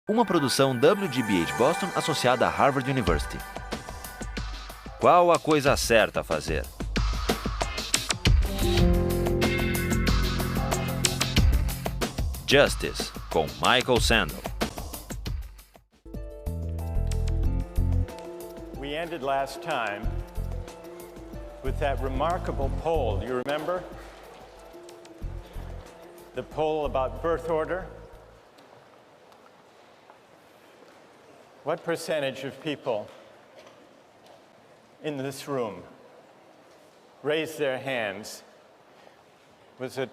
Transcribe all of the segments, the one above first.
Uma produção WGBH Boston associada a Harvard University. Qual a coisa certa a fazer? Justice, com Michael Sandel. We ended last time with that remarkable poll. Do you remember? The poll about birth order. What percentage of people in this room raised their hands? Was it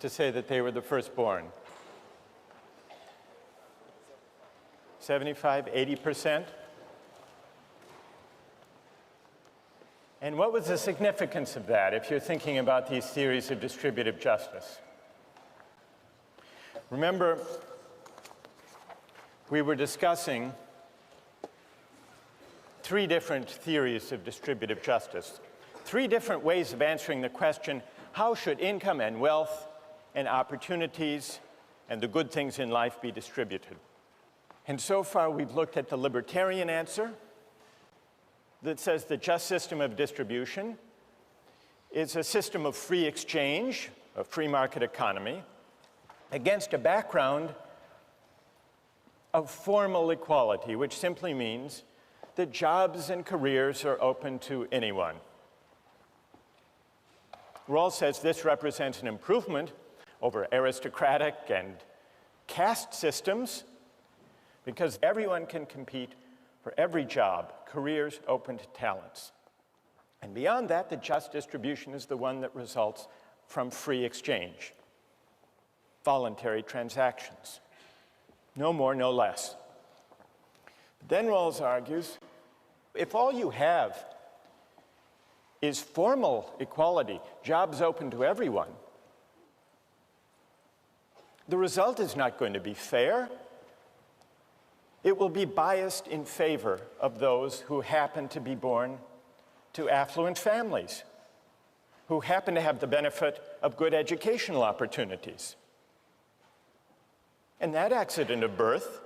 to say that they were the firstborn? 75, 80%? And what was the significance of that if you're thinking about these theories of distributive justice? Remember, we were discussing three different theories of distributive justice, three different ways of answering the question, how should income and wealth and opportunities and the good things in life be distributed? And so far, we've looked at the libertarian answer that says the just system of distribution is a system of free exchange, a free market economy, against a background of formal equality, which simply means that jobs and careers are open to anyone. Rawls says this represents an improvement over aristocratic and caste systems because everyone can compete for every job, careers open to talents. And beyond that, the just distribution is the one that results from free exchange, voluntary transactions. No more, no less. Then Rawls argues, if all you have is formal equality, jobs open to everyone, the result is not going to be fair. It will be biased in favor of those who happen to be born to affluent families, who happen to have the benefit of good educational opportunities. And that accident of birth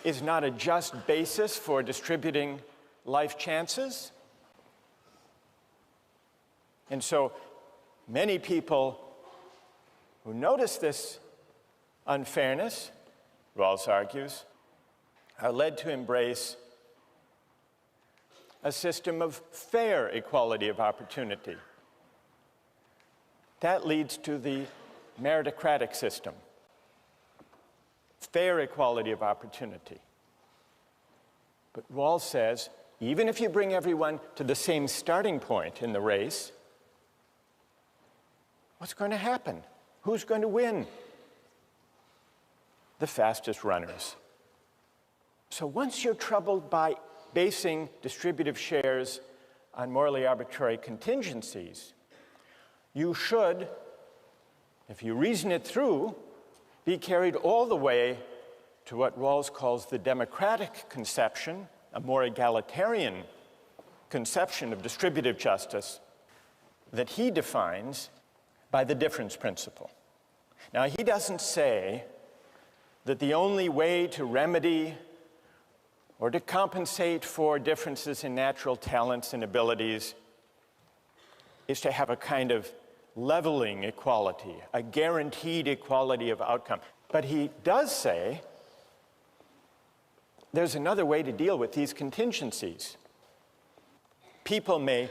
is not a just basis for distributing life chances. And so many people who notice this unfairness, Rawls argues, are led to embrace a system of fair equality of opportunity. That leads to the meritocratic system. Fair equality of opportunity. But Rawls says, even if you bring everyone to the same starting point in the race, what's going to happen? Who's going to win? The fastest runners. So once you're troubled by basing distributive shares on morally arbitrary contingencies, you should, if you reason it through, be carried all the way to what Rawls calls the democratic conception, a more egalitarian conception of distributive justice that he defines by the difference principle. Now, he doesn't say that the only way to remedy or to compensate for differences in natural talents and abilities is to have a kind of leveling equality, a guaranteed equality of outcome. But he does say there's another way to deal with these contingencies. People may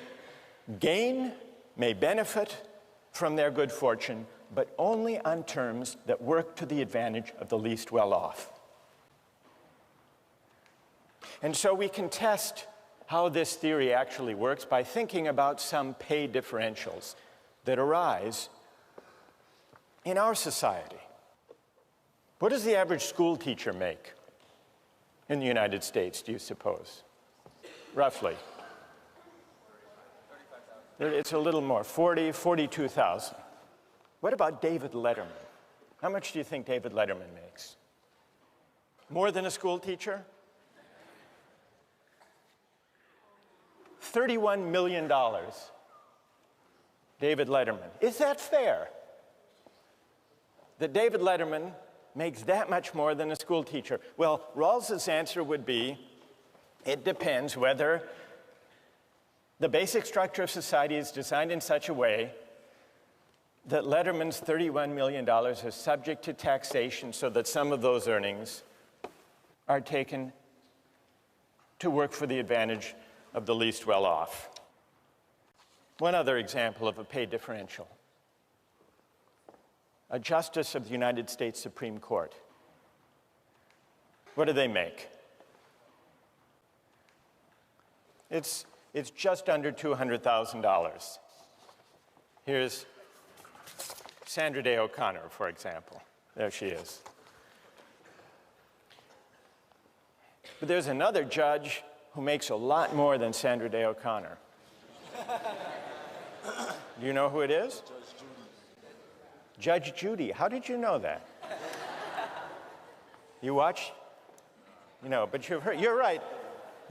gain, may benefit from their good fortune, but only on terms that work to the advantage of the least well-off. And so we can test how this theory actually works by thinking about some pay differentials that arise in our society. What does the average school teacher make in the United States, do you suppose? Roughly. It's a little more, 42,000. What about David Letterman? How much do you think David Letterman makes? More than a school teacher? $31 million. David Letterman. Is that fair? That David Letterman makes that much more than a school teacher? Well, Rawls's answer would be, it depends whether the basic structure of society is designed in such a way that Letterman's $31 million is subject to taxation so that some of those earnings are taken to work for the advantage of the least well-off. One other example of a pay differential. A justice of the United States Supreme Court. What do they make? It's just under $200,000. Here's Sandra Day O'Connor, for example. There she is. But there's another judge who makes a lot more than Sandra Day O'Connor. Do you know who it is? Judge Judy. How did you know that? You watch? You know, but you've heard. You're right.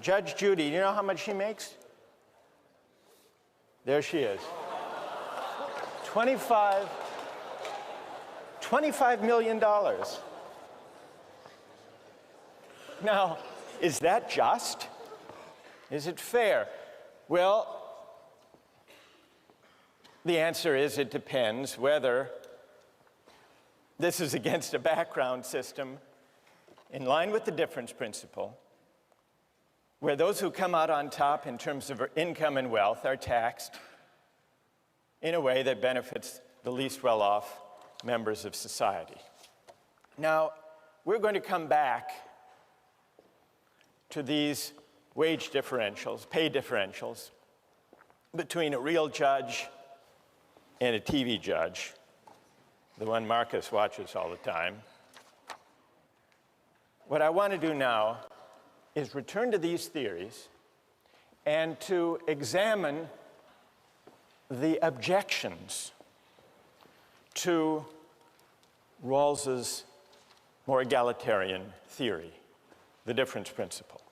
Judge Judy, you know how much she makes? There she is. $25 million. Now, is that just? Is it fair? Well, the answer is it depends whether this is against a background system in line with the difference principle, where those who come out on top in terms of income and wealth are taxed in a way that benefits the least well-off members of society. Now, we're going to come back to these wage differentials, pay differentials, between a real judge and a TV judge, the one Marcus watches all the time. What I want to do now is return to these theories and to examine the objections to Rawls's more egalitarian theory, the difference principle.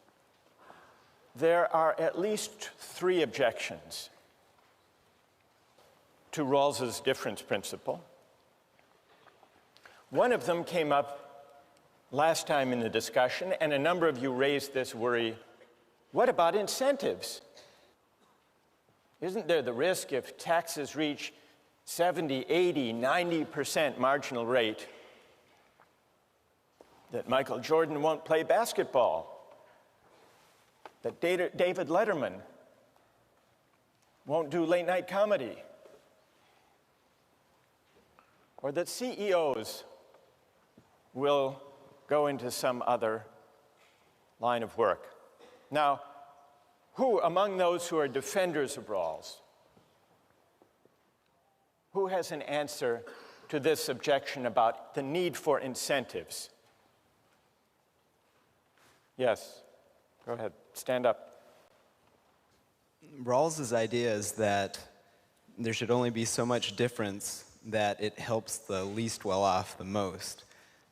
There are at least 3 objections to Rawls's difference principle. One of them came up last time in the discussion, and a number of you raised this worry. What about incentives? Isn't there the risk if taxes reach 70, 80, 90% marginal rate that Michael Jordan won't play basketball, that David Letterman won't do late-night comedy, or that CEOs will go into some other line of work? Now, who among those who are defenders of Rawls, who has an answer to this objection about the need for incentives? Yes, go ahead, stand up. Rawls's idea is that there should only be so much difference that it helps the least well-off the most.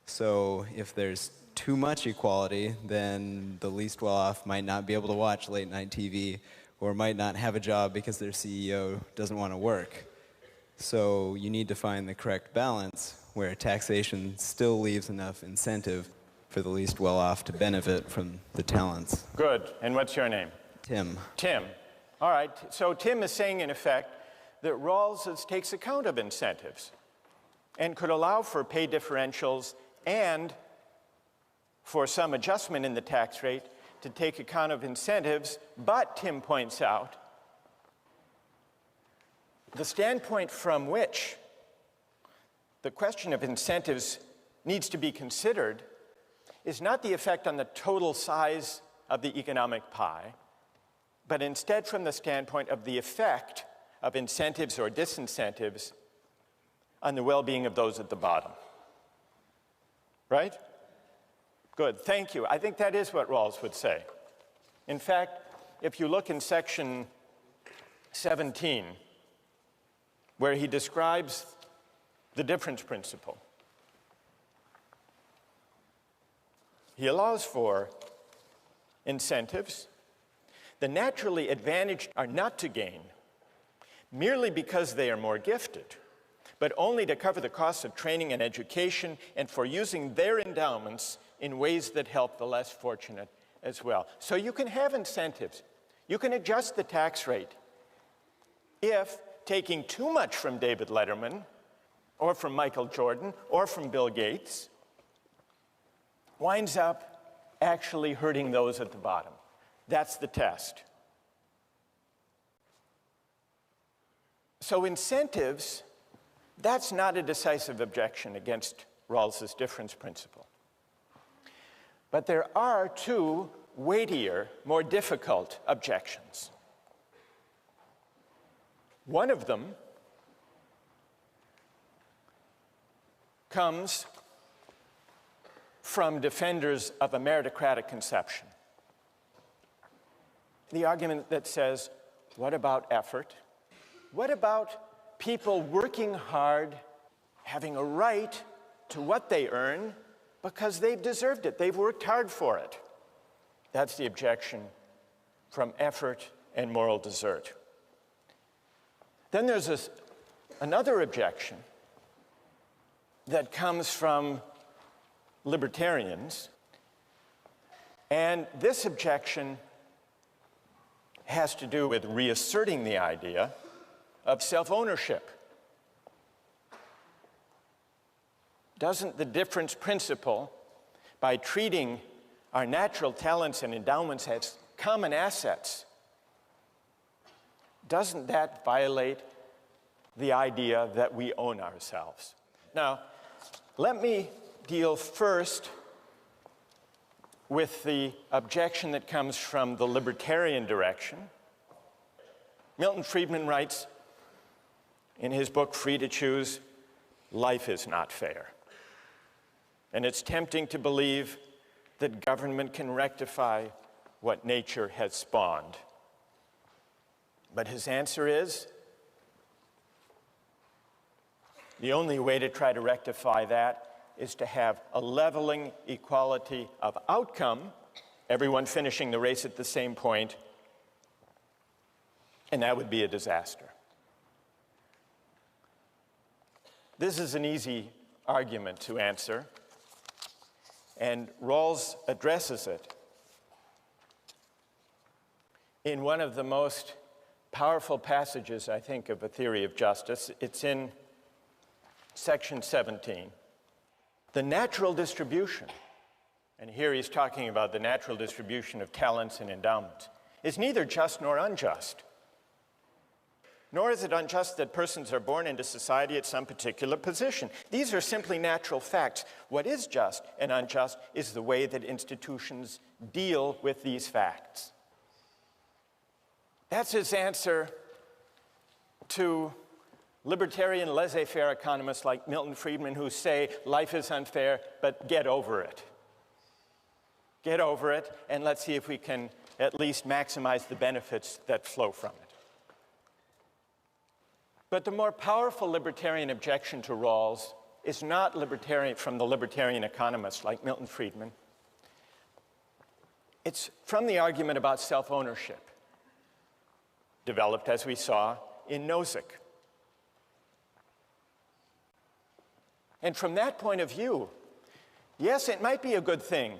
So if there's too much equality, then the least well-off might not be able to watch late-night TV or might not have a job because their CEO doesn't want to work. So you need to find the correct balance where taxation still leaves enough incentive for the least well-off to benefit from the talents. Good. And what's your name? Tim. Tim. All right. So Tim is saying, in effect, that Rawls takes account of incentives and could allow for pay differentials and for some adjustment in the tax rate to take account of incentives. But, Tim points out, the standpoint from which the question of incentives needs to be considered is not the effect on the total size of the economic pie, but instead from the standpoint of the effect of incentives or disincentives on the well-being of those at the bottom. Right? Good, thank you. I think that is what Rawls would say. In fact, if you look in section 17, where he describes the difference principle, he allows for incentives. The naturally advantaged are not to gain merely because they are more gifted, but only to cover the costs of training and education and for using their endowments in ways that help the less fortunate as well. So you can have incentives. You can adjust the tax rate if taking too much from David Letterman or from Michael Jordan or from Bill Gates winds up actually hurting those at the bottom. That's the test. So incentives, that's not a decisive objection against Rawls's difference principle. But there are two weightier, more difficult objections. One of them comes from defenders of a meritocratic conception. The argument that says, what about effort? What about people working hard, having a right to what they earn because they've deserved it, they've worked hard for it? That's the objection from effort and moral desert. Then there's another objection that comes from libertarians, and this objection has to do with reasserting the idea of self-ownership. Doesn't the difference principle, by treating our natural talents and endowments as common assets, doesn't that violate the idea that we own ourselves? Now, let me deal first with the objection that comes from the libertarian direction. Milton Friedman writes in his book, Free to Choose, life is not fair. And it's tempting to believe that government can rectify what nature has spawned. But his answer is, the only way to try to rectify that is to have a leveling equality of outcome, everyone finishing the race at the same point, and that would be a disaster. This is an easy argument to answer, and Rawls addresses it in one of the most powerful passages, I think, of A Theory of Justice. It's in section 17. The natural distribution, and here he's talking about the natural distribution of talents and endowments, is neither just nor unjust. Nor is it unjust that persons are born into society at some particular position. These are simply natural facts. What is just and unjust is the way that institutions deal with these facts. That's his answer to libertarian laissez-faire economists like Milton Friedman, who say life is unfair, but get over it. Get over it, and let's see if we can at least maximize the benefits that flow from it. But the more powerful libertarian objection to Rawls is not from the libertarian economists like Milton Friedman. It's from the argument about self-ownership, developed, as we saw, in Nozick. And from that point of view, yes, it might be a good thing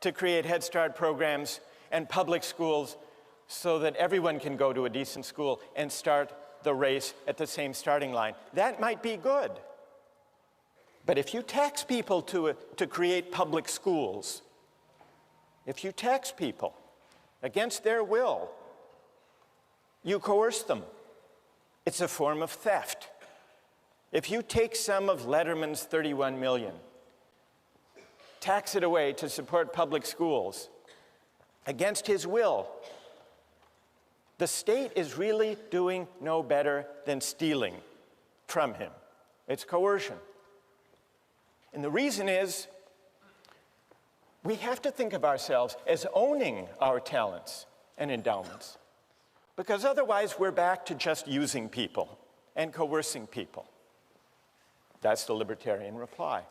to create Head Start programs and public schools so that everyone can go to a decent school and start the race at the same starting line. That might be good. But if you tax people to create public schools, if you tax people against their will, you coerce them. It's a form of theft. If you take some of Letterman's 31 million, tax it away to support public schools against his will, the state is really doing no better than stealing from him. It's coercion. And the reason is, we have to think of ourselves as owning our talents and endowments, because otherwise we're back to just using people and coercing people. That's the libertarian reply.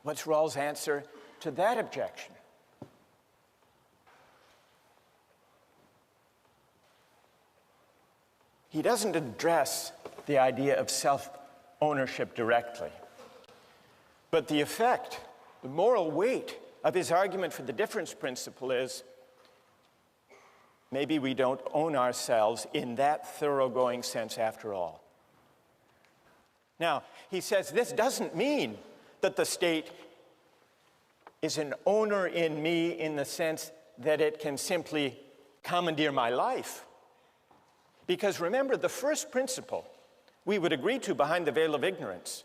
What's Rawls' answer to that objection? He doesn't address the idea of self-ownership directly. But the effect, the moral weight of his argument for the difference principle is maybe we don't own ourselves in that thoroughgoing sense after all. Now, he says this doesn't mean that the state is an owner in me in the sense that it can simply commandeer my life. Because remember, the first principle we would agree to behind the veil of ignorance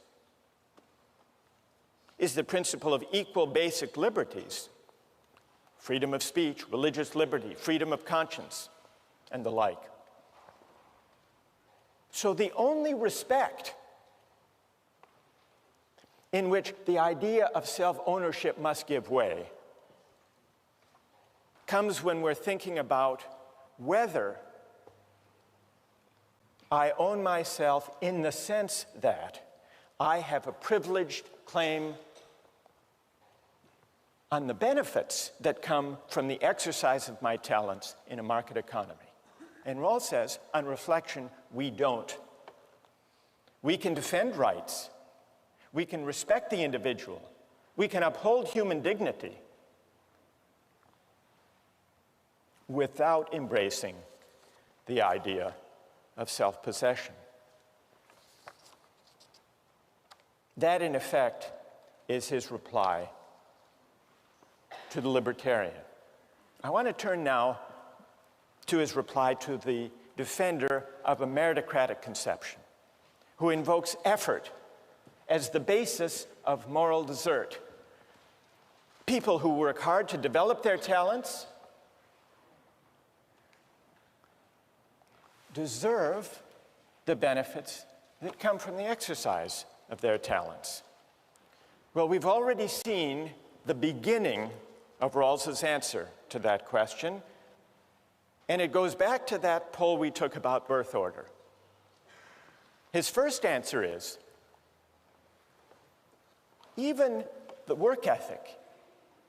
is the principle of equal basic liberties: freedom of speech, religious liberty, freedom of conscience, and the like. So the only respect in which the idea of self-ownership must give way comes when we're thinking about whether I own myself in the sense that I have a privileged claim on the benefits that come from the exercise of my talents in a market economy. And Rawls says, on reflection, we don't. We can defend rights. We can respect the individual. We can uphold human dignity without embracing the idea of self-possession. That, in effect, is his reply to the libertarian. I want to turn now to his reply to the defender of a meritocratic conception, who invokes effort as the basis of moral desert. People who work hard to develop their talents deserve the benefits that come from the exercise of their talents. Well, we've already seen the beginning of Rawls's answer to that question, and it goes back to that poll we took about birth order. His first answer is, even the work ethic,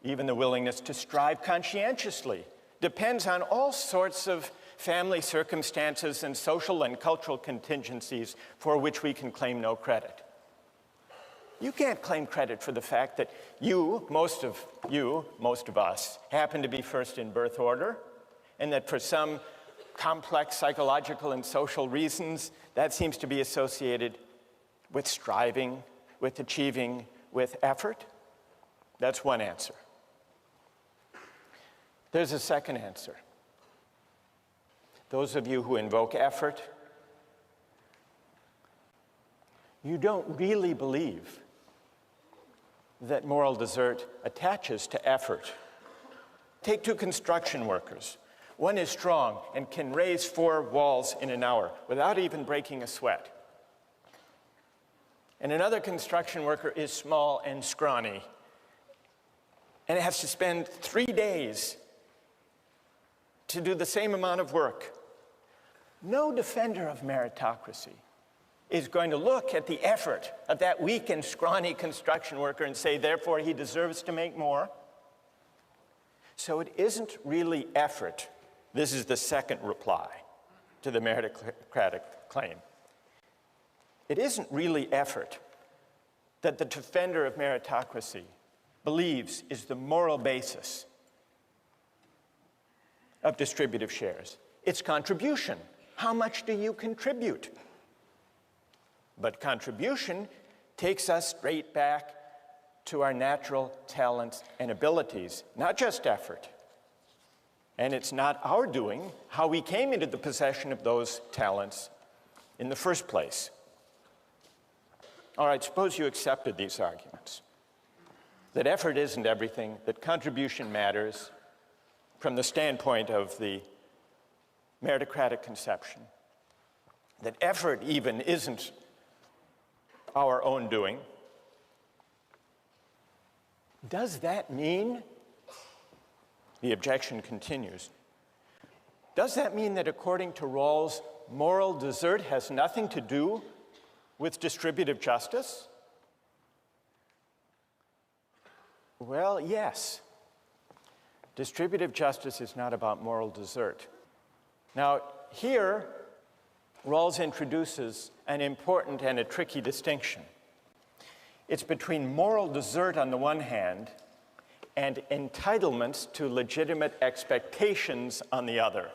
even the willingness to strive conscientiously, depends on all sorts of family circumstances and social and cultural contingencies for which we can claim no credit. You can't claim credit for the fact that most of us, happen to be first in birth order, and that for some complex psychological and social reasons, that seems to be associated with striving, with achieving, with effort. That's one answer. There's a second answer. Those of you who invoke effort, you don't really believe that moral desert attaches to effort. Take two construction workers. One is strong and can raise 4 walls in an hour without even breaking a sweat. And another construction worker is small and scrawny and has to spend 3 days to do the same amount of work. No defender of meritocracy is going to look at the effort of that weak and scrawny construction worker and say, therefore, he deserves to make more. So it isn't really effort. This is the second reply to the meritocratic claim. It isn't really effort that the defender of meritocracy believes is the moral basis of distributive shares. It's contribution. How much do you contribute? But contribution takes us straight back to our natural talents and abilities, not just effort. And it's not our doing how we came into the possession of those talents in the first place. All right, suppose you accepted these arguments, that effort isn't everything, that contribution matters from the standpoint of the meritocratic conception, that effort even isn't our own doing. Does that mean, the objection continues, does that mean that according to Rawls, moral desert has nothing to do with distributive justice? Well, yes. Distributive justice is not about moral desert. Now, here, Rawls introduces an important and a tricky distinction. It's between moral desert on the one hand and entitlements to legitimate expectations on the other.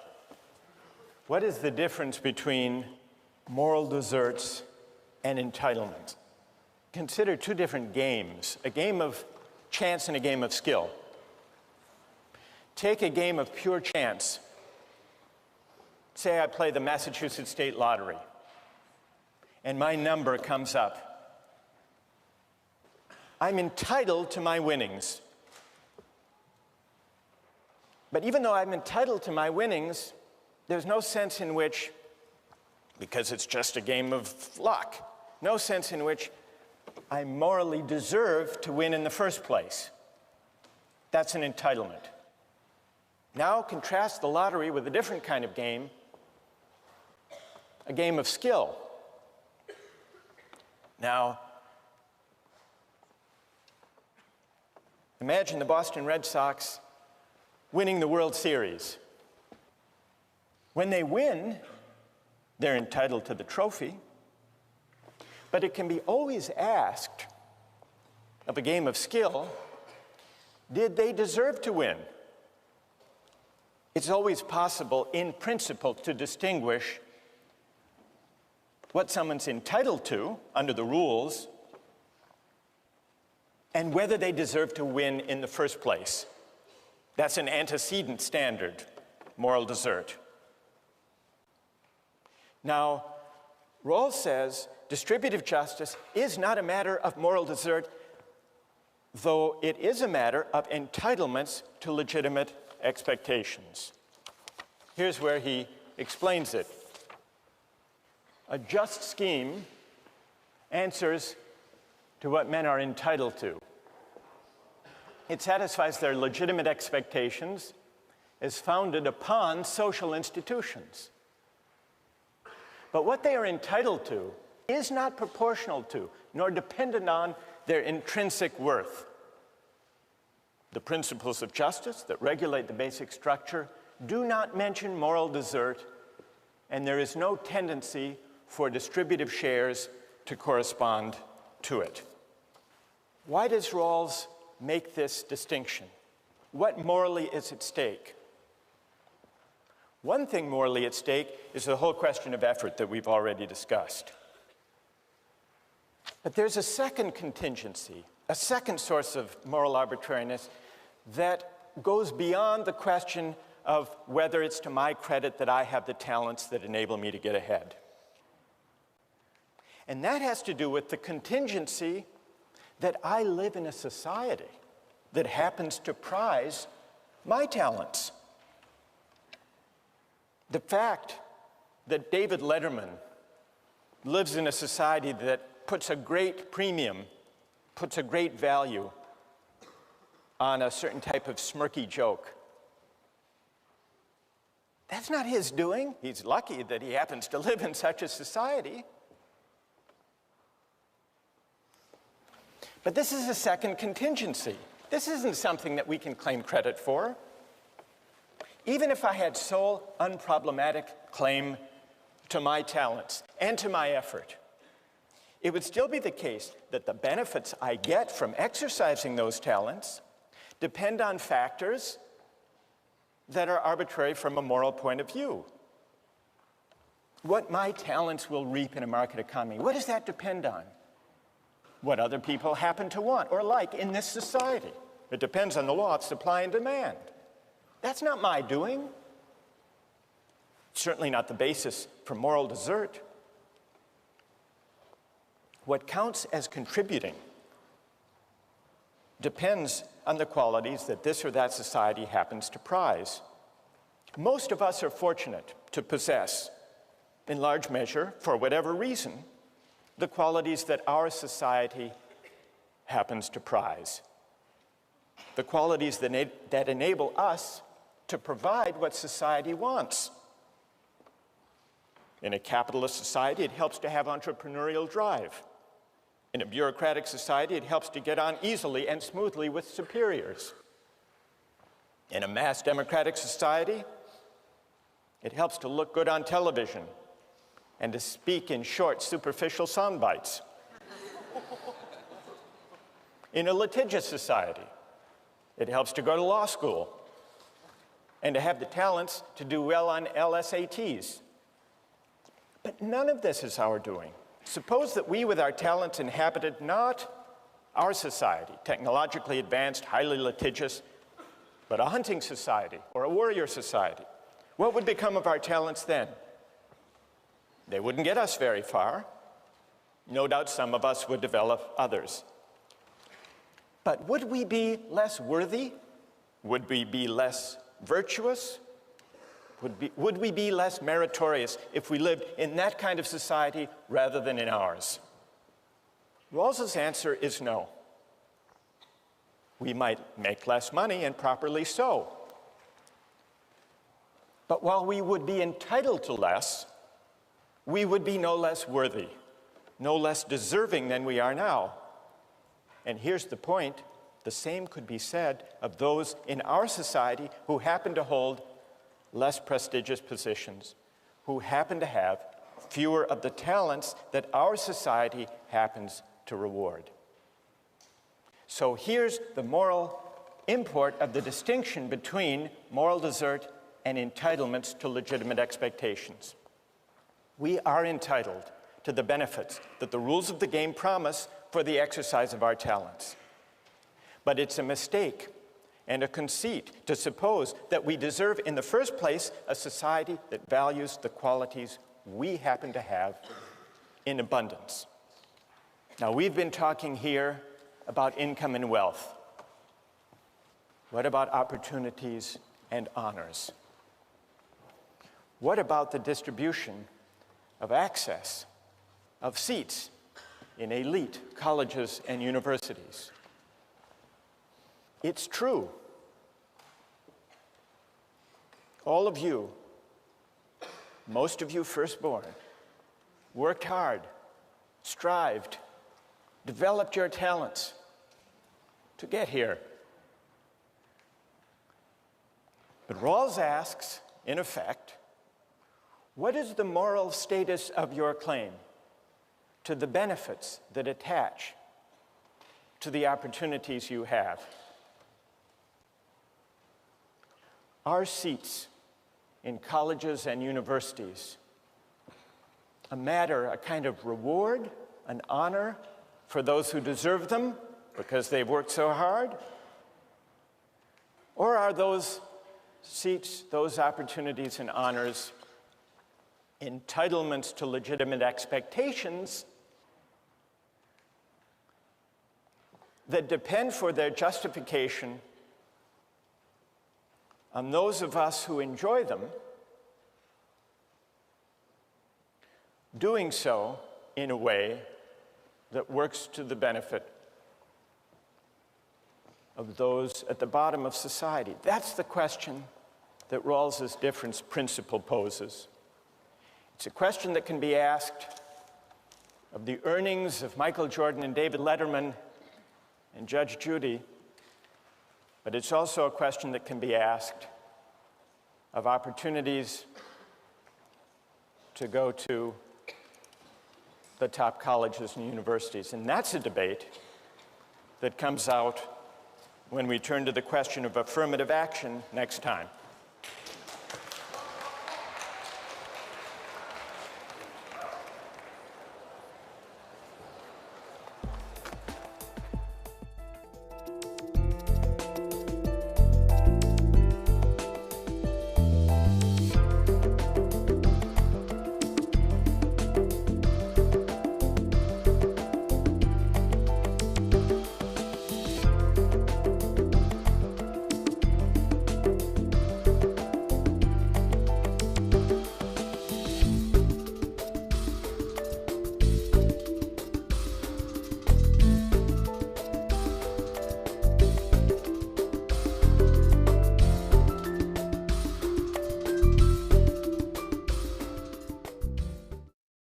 What is the difference between moral deserts and entitlements? Consider two different games, a game of chance and a game of skill. Take a game of pure chance. Say I play the Massachusetts State Lottery, and my number comes up. I'm entitled to my winnings. But even though I'm entitled to my winnings, there's no sense in which, because it's just a game of luck, no sense in which I morally deserve to win in the first place. That's an entitlement. Now contrast the lottery with a different kind of game, a game of skill. Now, imagine the Boston Red Sox winning the World Series. When they win, they're entitled to the trophy, but it can be always asked of a game of skill, did they deserve to win? It's always possible, in principle, to distinguish what someone's entitled to under the rules and whether they deserve to win in the first place. That's an antecedent standard, moral desert. Now, Rawls says distributive justice is not a matter of moral desert, though it is a matter of entitlements to legitimate expectations. Here's where he explains it. A just scheme answers to what men are entitled to. It satisfies their legitimate expectations, is founded upon social institutions. But what they are entitled to is not proportional to, nor dependent on, their intrinsic worth. The principles of justice that regulate the basic structure do not mention moral desert, and there is no tendency for distributive shares to correspond to it. Why does Rawls make this distinction? What morally is at stake? One thing morally at stake is the whole question of effort that we've already discussed. But there's a second contingency, a second source of moral arbitrariness that goes beyond the question of whether it's to my credit that I have the talents that enable me to get ahead. And that has to do with the contingency that I live in a society that happens to prize my talents. The fact that David Letterman lives in a society that puts a great premium, puts a great value on a certain type of smirky joke, that's not his doing. He's lucky that he happens to live in such a society. But this is a second contingency. This isn't something that we can claim credit for. Even if I had sole, unproblematic claim to my talents and to my effort, it would still be the case that the benefits I get from exercising those talents depend on factors that are arbitrary from a moral point of view. What my talents will reap in a market economy, what does that depend on? What other people happen to want or like in this society. It depends on the law of supply and demand. That's not my doing. Certainly not the basis for moral desert. What counts as contributing depends on the qualities that this or that society happens to prize. Most of us are fortunate to possess, in large measure, for whatever reason, the qualities that our society happens to prize. The qualities that enable us to provide what society wants. In a capitalist society, it helps to have entrepreneurial drive. In a bureaucratic society, it helps to get on easily and smoothly with superiors. In a mass democratic society, it helps to look good on television and to speak in short, superficial sound bites. In a litigious society, it helps to go to law school and to have the talents to do well on LSATs. But none of this is our doing. Suppose that we, with our talents, inhabited not our society, technologically advanced, highly litigious, but a hunting society or a warrior society. What would become of our talents then? They wouldn't get us very far. No doubt some of us would develop others. But would we be less worthy? Would we be less virtuous? Would we be less meritorious if we lived in that kind of society rather than in ours? Rawls's answer is no. We might make less money, and properly so. But while we would be entitled to less, we would be no less worthy, no less deserving than we are now. And here's the point: the same could be said of those in our society who happen to hold less prestigious positions, who happen to have fewer of the talents that our society happens to reward. So here's the moral import of the distinction between moral desert and entitlements to legitimate expectations. We are entitled to the benefits that the rules of the game promise for the exercise of our talents. But it's a mistake and a conceit to suppose that we deserve in the first place a society that values the qualities we happen to have in abundance. Now, we've been talking here about income and wealth. What about opportunities and honors? What about the distribution of access, of seats in elite colleges and universities? It's true. All of you, most of you firstborn, worked hard, strived, developed your talents to get here. But Rawls asks, in effect, what is the moral status of your claim to the benefits that attach to the opportunities you have? Are seats in colleges and universities a kind of reward, an honor for those who deserve them because they've worked so hard? Or are those seats, those opportunities and honors, entitlements to legitimate expectations that depend for their justification on those of us who enjoy them, doing so in a way that works to the benefit of those at the bottom of society? That's the question that Rawls's difference principle poses. It's a question that can be asked of the earnings of Michael Jordan and David Letterman and Judge Judy, but it's also a question that can be asked of opportunities to go to the top colleges and universities. And that's a debate that comes out when we turn to the question of affirmative action next time.